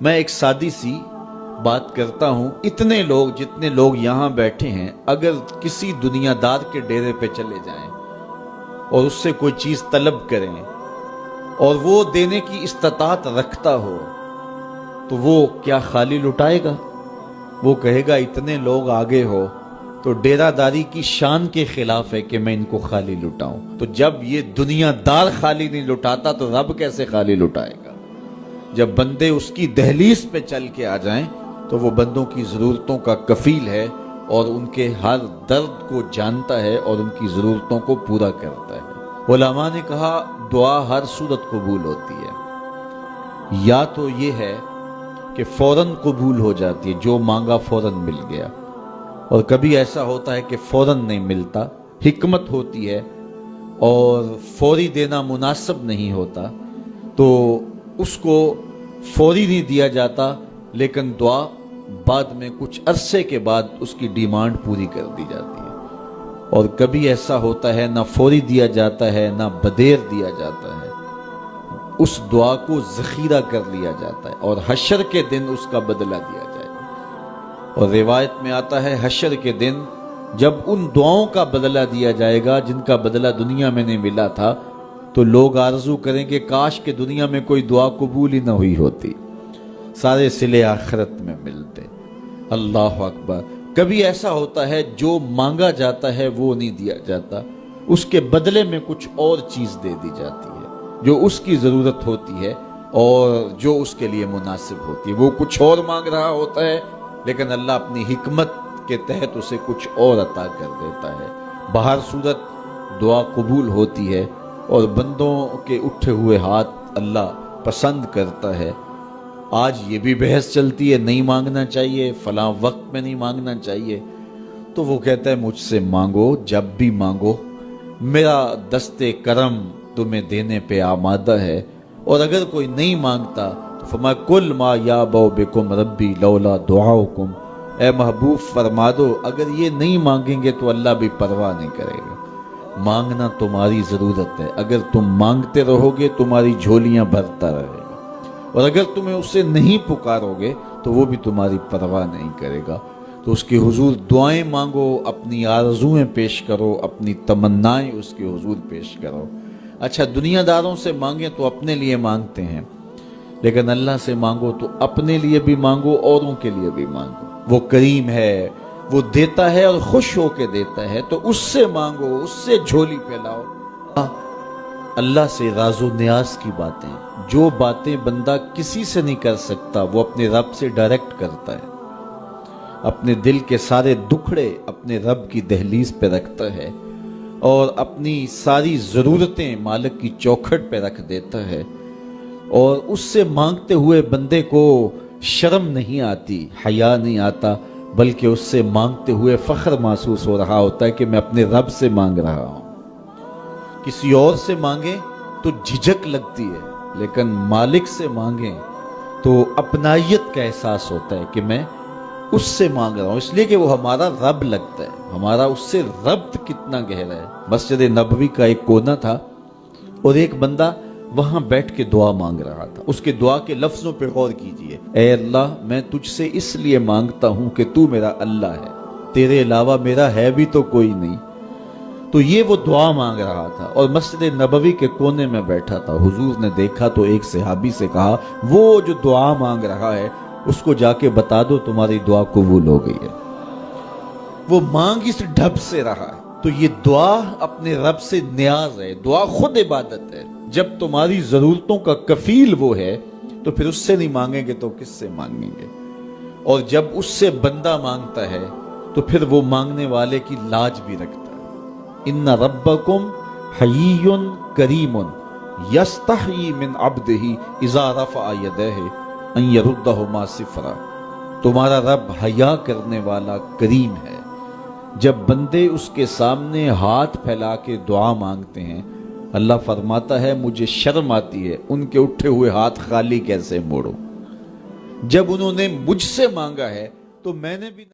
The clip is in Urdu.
میں ایک سادی سی بات کرتا ہوں، اتنے لوگ جتنے لوگ یہاں بیٹھے ہیں اگر کسی دنیا دار کے ڈیرے پہ چلے جائیں اور اس سے کوئی چیز طلب کریں اور وہ دینے کی استطاعت رکھتا ہو تو وہ کیا خالی لٹائے گا؟ وہ کہے گا اتنے لوگ آگے ہو تو ڈیرہ داری کی شان کے خلاف ہے کہ میں ان کو خالی لٹاؤں۔ تو جب یہ دنیا دار خالی نہیں لٹاتا تو رب کیسے خالی لٹائے گا؟ جب بندے اس کی دہلیز پہ چل کے آ جائیں تو وہ بندوں کی ضرورتوں کا کفیل ہے اور ان کے ہر درد کو جانتا ہے اور ان کی ضرورتوں کو پورا کرتا ہے۔ علماء نے کہا دعا ہر صورت قبول ہوتی ہے، یا تو یہ ہے کہ فوراً قبول ہو جاتی ہے، جو مانگا فوراً مل گیا، اور کبھی ایسا ہوتا ہے کہ فوراً نہیں ملتا، حکمت ہوتی ہے اور فوری دینا مناسب نہیں ہوتا تو اس کو فوری نہیں دیا جاتا، لیکن دعا بعد میں کچھ عرصے کے بعد اس کی ڈیمانڈ پوری کر دی جاتی ہے۔ اور کبھی ایسا ہوتا ہے نہ فوری دیا جاتا ہے نہ بدیر دیا جاتا ہے، اس دعا کو ذخیرہ کر لیا جاتا ہے اور حشر کے دن اس کا بدلہ دیا جائے گا۔ اور روایت میں آتا ہے حشر کے دن جب ان دعاؤں کا بدلہ دیا جائے گا جن کا بدلہ دنیا میں نہیں ملا تھا تو لوگ آرزو کریں کہ کاش کہ دنیا میں کوئی دعا قبول ہی نہ ہوئی ہوتی، سارے صلے آخرت میں ملتے۔ اللہ اکبر۔ کبھی ایسا ہوتا ہے جو مانگا جاتا ہے وہ نہیں دیا جاتا، اس کے بدلے میں کچھ اور چیز دے دی جاتی ہے جو اس کی ضرورت ہوتی ہے اور جو اس کے لیے مناسب ہوتی ہے۔ وہ کچھ اور مانگ رہا ہوتا ہے لیکن اللہ اپنی حکمت کے تحت اسے کچھ اور عطا کر دیتا ہے۔ بہر صورت دعا قبول ہوتی ہے اور بندوں کے اٹھے ہوئے ہاتھ اللہ پسند کرتا ہے۔ آج یہ بھی بحث چلتی ہے نہیں مانگنا چاہیے، فلاں وقت میں نہیں مانگنا چاہیے، تو وہ کہتا ہے مجھ سے مانگو جب بھی مانگو، میرا دست کرم تمہیں دینے پہ آمادہ ہے۔ اور اگر کوئی نہیں مانگتا تو فرمایا کل ما یابو بکم ربی لولا دعاؤکم، اے محبوب فرما دو اگر یہ نہیں مانگیں گے تو اللہ بھی پرواہ نہیں کرے گا۔ مانگنا تمہاری ضرورت ہے، اگر تم مانگتے رہو گے تمہاری جھولیاں بھرتا رہے گا، اور اگر تمہیں اسے نہیں پکارو گے تو وہ بھی تمہاری پرواہ نہیں کرے گا۔ تو اس کے حضور دعائیں مانگو، اپنی آرزویں پیش کرو، اپنی تمنائیں اس کے حضور پیش کرو۔ اچھا دنیا داروں سے مانگیں تو اپنے لیے مانگتے ہیں، لیکن اللہ سے مانگو تو اپنے لیے بھی مانگو، اوروں کے لیے بھی مانگو۔ وہ کریم ہے، وہ دیتا ہے اور خوش ہو کے دیتا ہے، تو اس سے مانگو، اس سے جھولی پھیلاؤ۔ اللہ سے راز و نیاز کی باتیں، جو باتیں بندہ کسی سے نہیں کر سکتا وہ اپنے رب سے ڈائریکٹ کرتا ہے، اپنے دل کے سارے دکھڑے اپنے رب کی دہلیز پہ رکھتا ہے اور اپنی ساری ضرورتیں مالک کی چوکھٹ پہ رکھ دیتا ہے، اور اس سے مانگتے ہوئے بندے کو شرم نہیں آتی، حیا نہیں آتا، بلکہ اس سے مانگتے ہوئے فخر محسوس ہو رہا ہوتا ہے کہ میں اپنے رب سے مانگ رہا ہوں۔ کسی اور سے مانگیں تو جھجک لگتی ہے، لیکن مالک سے مانگیں تو اپنائیت کا احساس ہوتا ہے کہ میں اس سے مانگ رہا ہوں، اس لیے کہ وہ ہمارا رب لگتا ہے، ہمارا اس سے ربط کتنا گہرا ہے۔ مسجد نبوی کا ایک کونا تھا اور ایک بندہ وہاں بیٹھ کے دعا مانگ رہا تھا۔ اس کے دعا کے لفظوں پہ غور کیجئے، اے اللہ میں تجھ سے اس لیے مانگتا ہوں کہ تو میرا اللہ ہے، تیرے علاوہ میرا ہے بھی تو کوئی نہیں۔ تو یہ وہ دعا مانگ رہا تھا اور مسجد نبوی کے کونے میں بیٹھا تھا۔ حضور نے دیکھا تو ایک صحابی سے کہا وہ جو دعا مانگ رہا ہے اس کو جا کے بتا دو تمہاری دعا قبول ہو گئی ہے۔ وہ مانگ اس ڈھب سے رہا ہے۔ تو یہ دعا اپنے رب سے نیاز ہے، دعا خود عبادت ہے۔ جب تمہاری ضرورتوں کا کفیل وہ ہے تو پھر اس سے نہیں مانگیں گے تو کس سے مانگیں گے؟ اور جب اس سے بندہ مانگتا ہے تو پھر وہ مانگنے والے کی لاج بھی رکھتا ہے۔ ان ربکم حیی کریم یستحیی من عبدہ اذا رفع یدہ ان یردہما صفرا۔ تمہارا رب حیا کرنے والا کریم ہے، جب بندے اس کے سامنے ہاتھ پھیلا کے دعا مانگتے ہیں اللہ فرماتا ہے مجھے شرم آتی ہے ان کے اٹھے ہوئے ہاتھ خالی کیسے موڑوں۔ جب انہوں نے مجھ سے مانگا ہے تو میں نے بھی